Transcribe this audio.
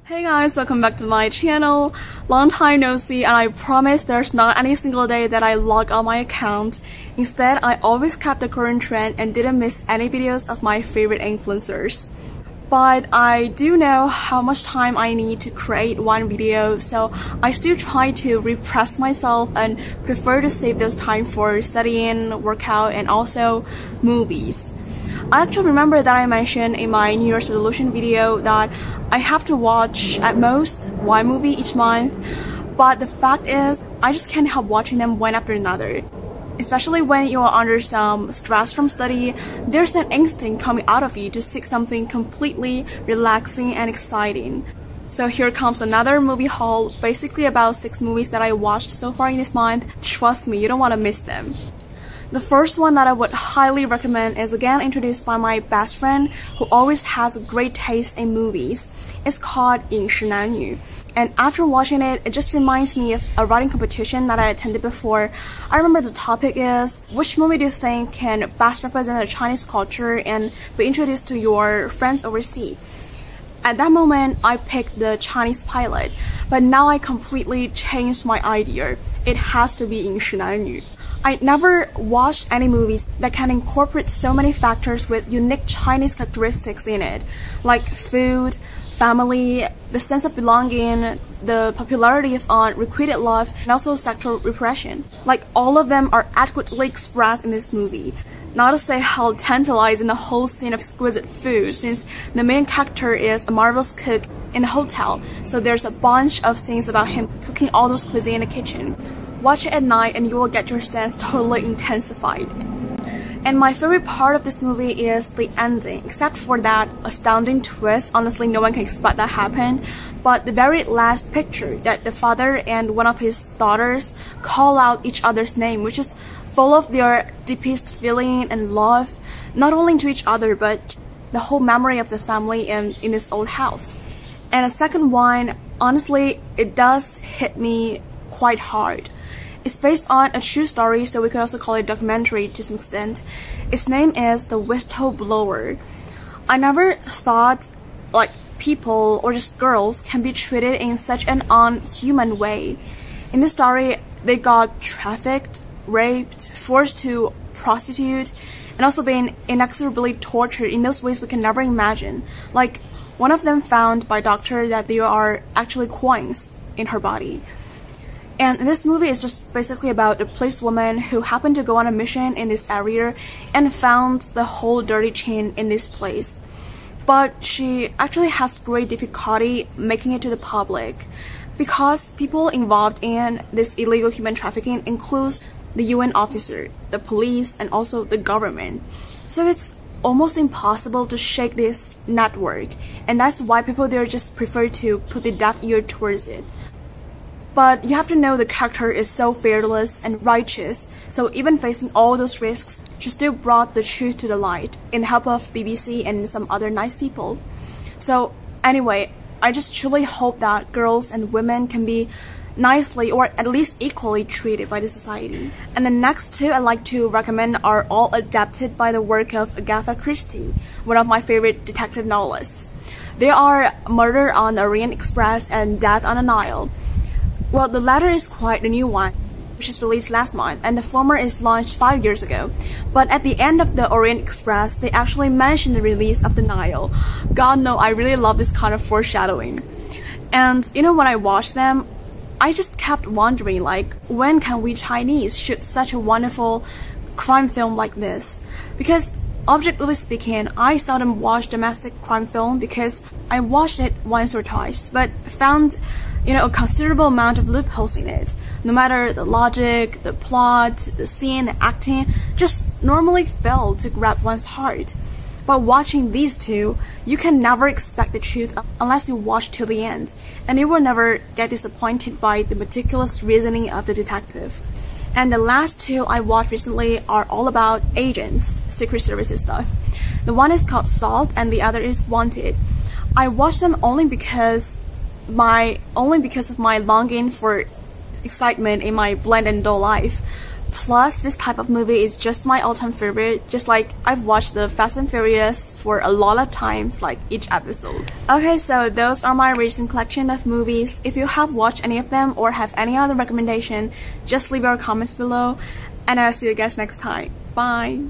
Hey guys, welcome back to my channel. Long time no see, and I promise there's not any single day that I log out my account. Instead, I always kept the current trend and didn't miss any videos of my favorite influencers. But I do know how much time I need to create one video, so I still try to repress myself and prefer to save those time for studying, workout, and also movies. I actually remember that I mentioned in my New Year's resolution video that I have to watch at most one movie each month, but the fact is I just can't help watching them one after another. Especially when you are under some stress from study, there's an instinct coming out of you to seek something completely relaxing and exciting. So here comes another movie haul, basically about 6 movies that I watched so far in this month. Trust me, you don't want to miss them. The first one that I would highly recommend is again introduced by my best friend who always has great taste in movies. It's called 饮食男女. And after watching it, it just reminds me of a writing competition that I attended before. I remember the topic is, which movie do you think can best represent the Chinese culture and be introduced to your friends overseas? At that moment, I picked the Chinese pilot, but now I completely changed my idea. It has to be 饮食男女. I never watched any movies that can incorporate so many factors with unique Chinese characteristics in it, like food, family, the sense of belonging, the popularity of unrequited love, and also sexual repression. Like, all of them are adequately expressed in this movie. Not to say how tantalizing the whole scene of exquisite food, since the main character is a marvelous cook in the hotel, so there's a bunch of scenes about him cooking all those cuisine in the kitchen. Watch it at night and you will get your sense totally intensified. And my favorite part of this movie is the ending, except for that astounding twist. Honestly, no one can expect that happened. But the very last picture that the father and one of his daughters call out each other's name, which is full of their deepest feeling and love, not only to each other, but the whole memory of the family in this old house. And the second one, honestly, it does hit me quite hard. It's based on a true story, so we could also call it documentary to some extent. Its name is The Whistleblower. I never thought like people or just girls can be treated in such an unhuman way. In this story, they got trafficked, raped, forced to prostitute, and also being inexorably tortured in those ways we can never imagine. Like, one of them found by a doctor that there are actually coins in her body. And this movie is just basically about a policewoman who happened to go on a mission in this area and found the whole dirty chain in this place. But she actually has great difficulty making it to the public because people involved in this illegal human trafficking includes the UN officer, the police, and also the government. So it's almost impossible to shake this network, and that's why people there just prefer to put the deaf ear towards it. But you have to know the character is so fearless and righteous, so even facing all those risks, she still brought the truth to the light in the help of BBC and some other nice people. So anyway, I just truly hope that girls and women can be nicely or at least equally treated by the society. And the next two I'd like to recommend are all adapted by the work of Agatha Christie, one of my favorite detective novelists. They are Murder on the Orient Express and Death on the Nile. Well, the latter is quite a new one, which is released last month, and the former is launched 5 years ago. But at the end of the Orient Express, they actually mentioned the release of the Nile. God no, I really love this kind of foreshadowing. And you know, when I watched them, I just kept wondering, like, when can we Chinese shoot such a wonderful crime film like this? Because objectively speaking, I seldom watch domestic crime film because I watched it once or twice, but found a considerable amount of loopholes in it. No matter the logic, the plot, the scene, the acting, just normally fail to grab one's heart. But watching these two, you can never expect the truth unless you watch till the end, and you will never get disappointed by the meticulous reasoning of the detective. And the last two I watched recently are all about agents, secret services stuff. The one is called Salt and the other is Wanted. I watched them only because of my longing for excitement in my bland and dull life. Plus, this type of movie is just my all-time favorite, just like I've watched the Fast and Furious for a lot of times, like each episode. Okay, so those are my recent collection of movies. If you have watched any of them or have any other recommendation, just leave your comments below, and I'll see you guys next time. Bye!